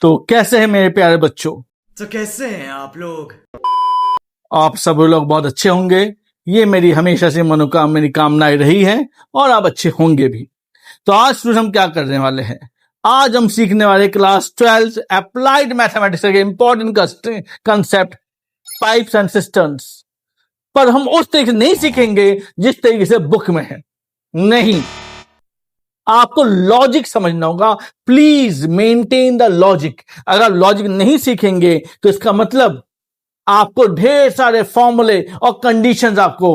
तो कैसे हैं मेरे प्यारे बच्चों? तो कैसे हैं आप लोग? आप सब लोग बहुत अच्छे होंगे। ये मेरी हमेशा से मेरी कामनाएं रही है और आप अच्छे होंगे भी। तो आज फिर हम क्या करने वाले हैं? आज हम सीखने वाले क्लास 12 अप्लाइड मैथमेटिक्स के important concept pipes and systems. पर हम उस तरीके से नहीं सीखेंगे जिस तरीके से बुक में है। नहीं, आपको लॉजिक समझना होगा। Please maintain the logic. अगर लॉजिक नहीं सीखेंगे तो इसका मतलब आपको ढेर सारे फॉर्मूले और कंडीशंस आपको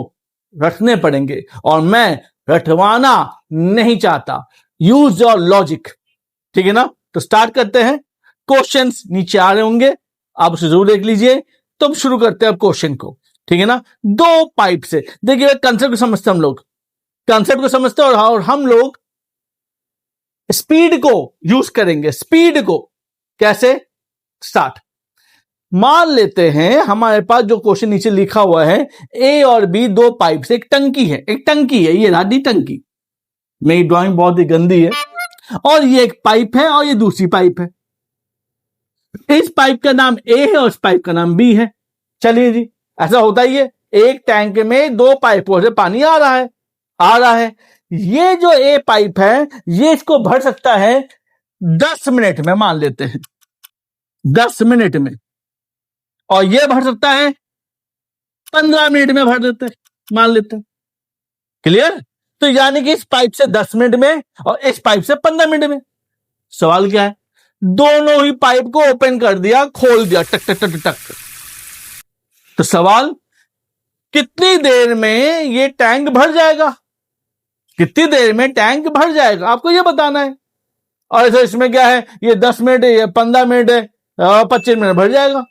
रखने पड़ेंगे, और मैं रटवाना नहीं चाहता। यूज योर लॉजिक, ठीक है ना? तो स्टार्ट करते हैं। क्वेश्चंस नीचे आ रहे होंगे, आप उसे जरूर देख लीजिए। तो अब शुरू करते हैं अब क्वेश्चन को, ठीक है ना? दो पाइप से देखिए, कंसेप्ट को समझते हम लोग, कंसेप्ट को समझते हैं, और हम लोग स्पीड को यूज करेंगे। स्पीड को कैसे? स्टार्ट। मान लेते हैं हमारे पास जो क्वेश्चन नीचे लिखा हुआ है, ए और बी दो पाइप से एक टंकी है। एक टंकी है, ये राडी टंकी। मेरी ड्राइंग बहुत ही गंदी है। और ये एक पाइप है और ये दूसरी पाइप है। इस पाइप का नाम ए है और इस पाइप का नाम बी है। चलिए जी, ऐसा होता ही है। एक टैंक में दो पाइपों से पानी आ रहा है। ये जो ए पाइप है, ये इसको भर सकता है 10 मिनट में, मान लेते हैं 10 मिनट में। और ये भर सकता है 15 मिनट में, भर देते हैं, मान लेते हैं। क्लियर? तो यानी कि इस पाइप से 10 मिनट में और इस पाइप से 15 मिनट में। सवाल क्या है? दोनों ही पाइप को ओपन कर दिया, खोल दिया, टक टक टक टक। तो सवाल, कितनी देर में ये टैंक भर जाएगा? कितनी देर में टैंक भर जाएगा, आपको ये बताना है। और ऐसा इसमें क्या है, ये 10 मिनट है, ये 15 मिनट है, 25 मिनट भर जाएगा।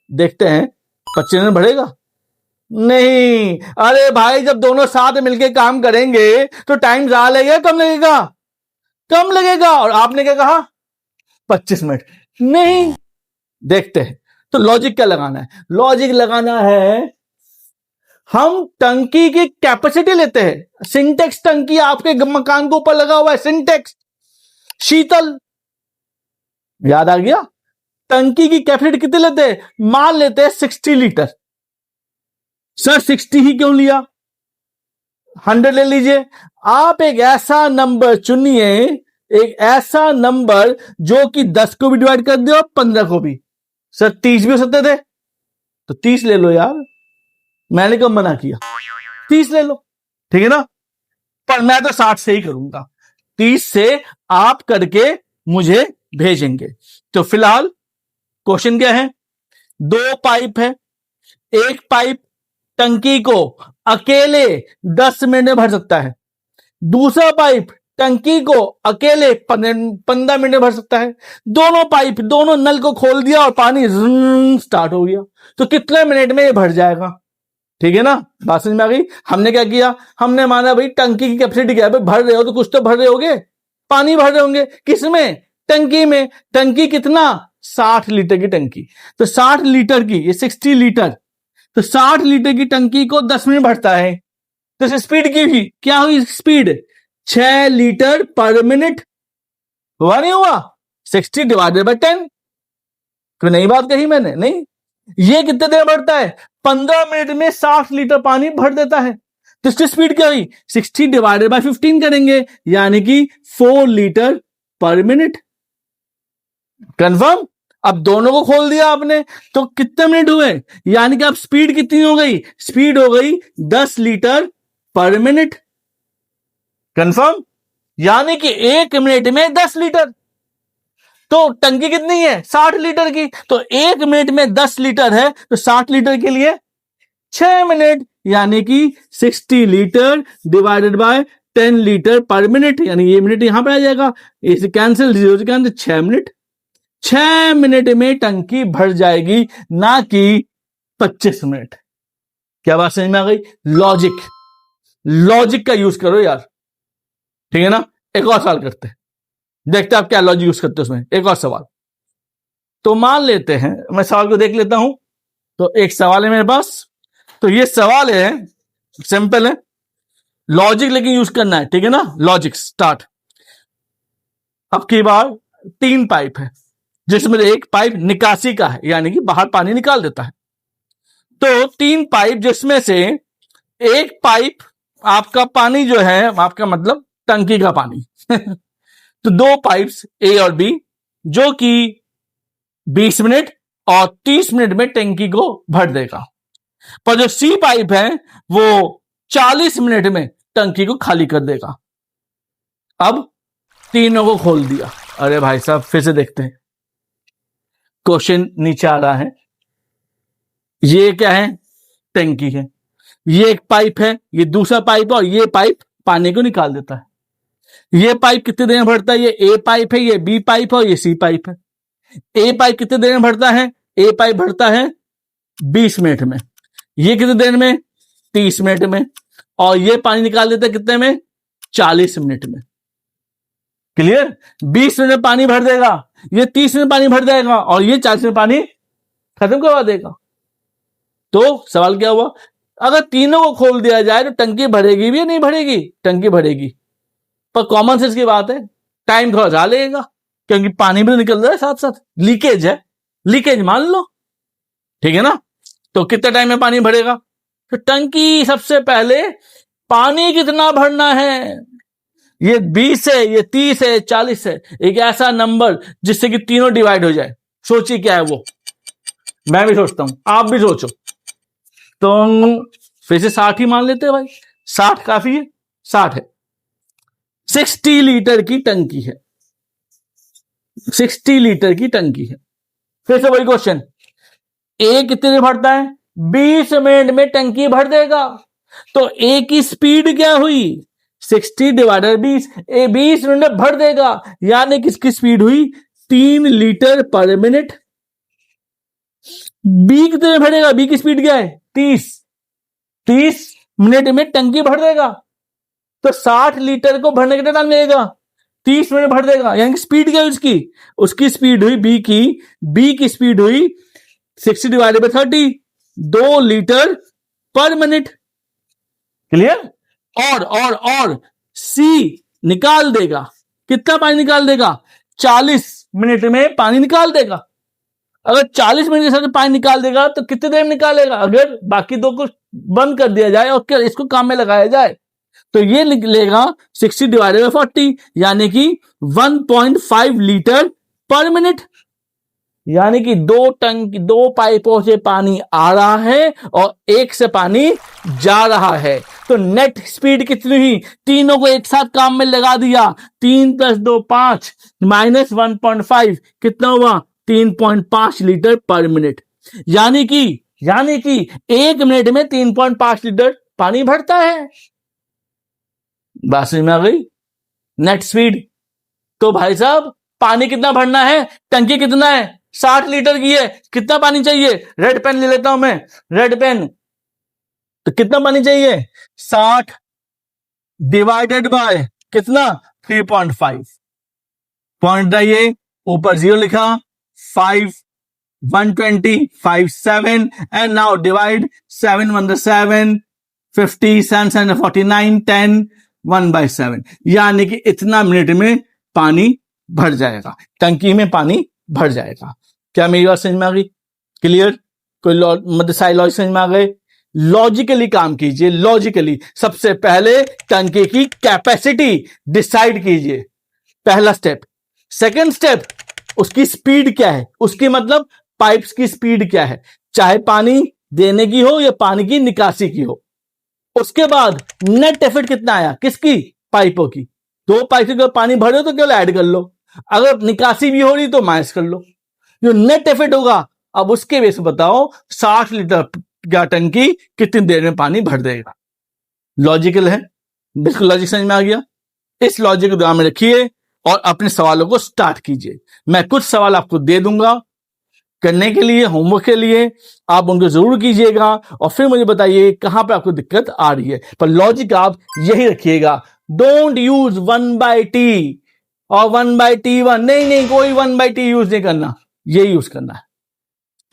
देखते हैं 25 मिनट भरेगा? नहीं। अरे भाई, जब दोनों साथ मिलके काम करेंगे तो टाइम ज्यादा लगेगा कम लगेगा? कम लगेगा। और आपने क्या कहा? 25 मिनट। नहीं। देखते हैं। तो लॉजिक क्या लगाना है? लॉजिक लगाना है, हम टंकी की कैपेसिटी लेते हैं। सिंटेक्स टंकी आपके मकान के ऊपर लगा हुआ है, सिंटेक्स शीतल, याद आ गया? टंकी की कैपेसिटी कितनी लेते हैं? मान लेते हैं 60 लीटर। सर 60 ही क्यों लिया? 100 ले लीजिए। आप एक ऐसा नंबर चुनिए, एक ऐसा नंबर जो कि 10 को भी डिवाइड कर दे और 15 को भी। सर 30 भी हो सकते थे, तो 30 ले लो यार, मैंने कब मना किया? 30 ले लो, ठीक है ना? पर मैं तो 60 से ही करूंगा। 30 से आप करके मुझे भेजेंगे। तो फिलहाल क्वेश्चन क्या है? दो पाइप है। एक पाइप टंकी को अकेले 10 मिनट में भर सकता है। दूसरा पाइप टंकी को अकेले 15 मिनट में भर सकता है। दोनों पाइप, दोनों नल को खोल दिया और पानी स्टार्ट हो गया। तो कितने मिनट में ये भर जाएगा? ठीक है ना? बात समझ में आ गई? हमने क्या किया? हमने माना भाई टंकी की कैपेसिटी क्या है, भाई भर रहे हो तो कुछ तो भर रहे होगे, पानी भर रहे होंगे। किसमें? टंकी में। टंकी कितना? 60 लीटर की टंकी। तो 60 लीटर की, ये 60 लीटर, तो 60 लीटर की टंकी को 10 मिनट भरता है। तो इस स्पीड की भी क्या हुई? स्पीड 6 लीटर पर मिनट। हुआ नहीं हुआ? 60 डिवाइडेड बाय 10। कोई नई बात कही मैंने? नहीं। ये कितने देर भरता है? 15 मिनट में 60 लीटर पानी भर देता है। तो इसकी स्पीड क्या हुई? 60 डिवाइडेड बाय 15 करेंगे, यानी कि 4 लीटर पर मिनट। कंफर्म? अब दोनों को खोल दिया आपने, तो कितने मिनट हुए? यानी कि अब स्पीड कितनी हो गई? स्पीड हो गई 10 लीटर पर मिनट। कंफर्म? यानी कि 1 मिनट में 10 लीटर। तो टंकी कितनी है? 60 लीटर की। तो 1 मिनट में 10 लीटर है, तो 60 लीटर के लिए 6 मिनट, यानी कि 60 लीटर डिवाइडेड बाय 10 लीटर पर मिनट, यानी ये मिनट यहां पर आ जाएगा, इसे कैंसिल, 0 से कैंसिल, 6 मिनट। 6 मिनट में टंकी भर जाएगी, ना कि 25 मिनट। क्या बात समझ में आ गई? लॉजिक, लॉजिक का यूज करो यार, ठीक है ना? एक और सवाल करते हैं, देखते हैं आप क्या लॉजिक यूज करते हो उसमें। एक और सवाल। तो मान लेते हैं, मैं सवाल को देख लेता हूं। तो एक सवाल है मेरे पास। तो ये सवाल है, सिंपल है, लॉजिक लेकिन यूज करना है, ठीक है ना? Logic start. अब की बार 3 पाइप है, जिसमें एक पाइप निकासी का है, यानी कि बाहर पानी निकाल देता है। तो 3 पाइप, जिसमें से एक पाइप आपका पानी जो है, आपका मतलब टंकी का पानी तो 2 पाइप्स ए और बी, जो कि 20 मिनट और 30 मिनट में टंकी को भर देगा। पर जो सी पाइप है वो 40 मिनट में टंकी को खाली कर देगा। अब तीनों को खोल दिया। अरे भाई साहब, फिर से देखते हैं, क्वेश्चन नीचे आ रहा है। ये क्या है? टंकी है। ये एक पाइप है, ये दूसरा पाइप है, और ये पाइप पानी को निकाल देता है। ये पाइप कितने देर में भरता है? ये ए पाइप है, ये बी पाइप है और ये सी पाइप है। ए पाइप कितने देर में भरता है? ए पाइप भरता है 20 मिनट में। ये कितने देर में? 30 मिनट में। और ये पानी निकाल देता है कितने में? 40 मिनट में। क्लियर? 20 मिनट में पानी भर देगा, ये 30 मिनट में पानी भर जाएगा, और ये 40 मिनट पानी खत्म करवा देगा। तो सवाल क्या हुआ? अगर तीनों को खोल दिया जाए तो टंकी भरेगी भी या नहीं भरेगी? टंकी भरेगी। पर कॉमन सेंस की बात है, टाइम थोड़ा ज्यादा लगेगा, क्योंकि पानी भी निकल रहा है साथ साथ, लीकेज है, लीकेज मान लो, ठीक है ना। तो कितने टाइम में पानी भरेगा? तो टंकी सबसे पहले पानी कितना भरना है, ये 20 है, ये 30 है, 40 है, एक ऐसा नंबर जिससे कि तीनों डिवाइड हो जाए। सोचिए क्या है वो, मैं भी सोचता हूं, आप भी सोचो। तो फिर से 60 ही मान लेते हैं भाई, 60 काफी है, 60 है। 60 लीटर की टंकी है, 60 लीटर की टंकी है। फिर से वही क्वेश्चन, ए कितने में भरता है? 20 मिनट में टंकी भर देगा। तो ए की स्पीड क्या हुई? 60 डिवाइडेड 20, ए 20 मिनट में भर देगा, यानी किसकी स्पीड हुई? 3 लीटर पर मिनट। बी कितने में भरेगा? बी की स्पीड क्या है? 30 मिनट में टंकी भर देगा। तो 60 लीटर को भरने कितना टाइम लगेगा? 30 मिनट भर देगा, यानी कि स्पीड क्या है उसकी? उसकी स्पीड हुई बी की स्पीड हुई 60 डिवाइडेड बाय 30, 2 लीटर पर मिनट। क्लियर? और सी निकाल देगा, कितना पानी निकाल देगा? 40 मिनट में पानी निकाल देगा। अगर 40 मिनट के साथ पानी निकाल देगा तो कितने देर में निकालेगा? अगर बाकी दो को बंद कर दिया जाए और इसको काम में लगाया जाए तो ये निकलेगा 60 डिवाइडेड बाय 40, यानी कि 1.5 लीटर पर मिनट। यानी कि 2 पाइपों से पानी आ रहा है और एक से पानी जा रहा है। तो नेट स्पीड कितनी हुई? तीनों को एक साथ काम में लगा दिया, 3 + 2 5 माइनस 1.5 कितना हुआ? 3.5 लीटर पर मिनट। यानी कि 1 मिनट में 3.5 लीटर पानी भरता है। बात समझ में आ गई? Net speed. तो भाई साहब, पानी कितना भरना है? टंकी कितना है? 60 लीटर की है, कितना पानी चाहिए? रेड पेन ले लेता हूं मैं, रेड पेन। तो कितना पानी चाहिए? 60 डिवाइडेड बाय कितना? 3.5। पॉइंट डालिए, ऊपर 0 लिखा, 5 120 5 7, एंड नाउ डिवाइड 7 1 7 50 7 7 49 10 1/7, यानी कि इतना मिनट में पानी भर जाएगा, टंकी में पानी भर जाएगा। क्या मेरी बात समझ में आ गई? क्लियर? कोई मतलब साइड लॉजिक समझ में आ गए? लॉजिकली काम कीजिए, लॉजिकली। सबसे पहले टंकी की कैपेसिटी डिसाइड कीजिए, पहला स्टेप। सेकंड स्टेप, उसकी स्पीड क्या है, उसकी मतलब पाइप्स की स्पीड क्या है, चाहे पानी देने की हो या पानी की निकासी की हो। उसके बाद नेट एफर्ट कितना आया, किसकी? पाइपों की। 2 पाइप से पानी भरे तो केवल ऐड कर लो, अगर निकासी भी हो रही तो माइनस कर लो, जो नेट एफर्ट होगा। अब उसके बेस बताओ 60 लीटर का टंकी कितनी देर में पानी भर देगा। लॉजिकल है, बिल्कुल लॉजिक समझ में आ गया। इस लॉजिक को ध्यान में रखिए और अपने सवालों को स्टार्ट कीजिए। मैं कुछ सवाल आपको दे दूंगा करने के लिए, होमवर्क के लिए, आप उनको जरूर कीजिएगा और फिर मुझे बताइए कहां पे आपको दिक्कत आ रही है। पर लॉजिक आप यही रखिएगा, डोंट यूज 1/t और 1/t1, नहीं, कोई 1/t यूज नहीं करना, ये यूज करना है।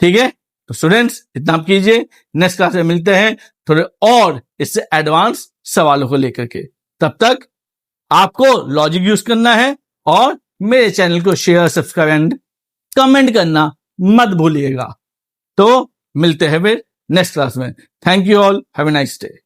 ठीक है? तो स्टूडेंट्स, इतना आप कीजिए। नेक्स्ट क्लास में मिलते हैं थोड़े और इससे एडवांस सवालों को लेकर के। तब तक आपको लॉजिक यूज करना है और मेरे चैनल को शेयर, सब्सक्राइब एंड कमेंट करना मत भूलिएगा। तो मिलते हैं फिर नेक्स्ट क्लास में। Thank you all, have a nice day.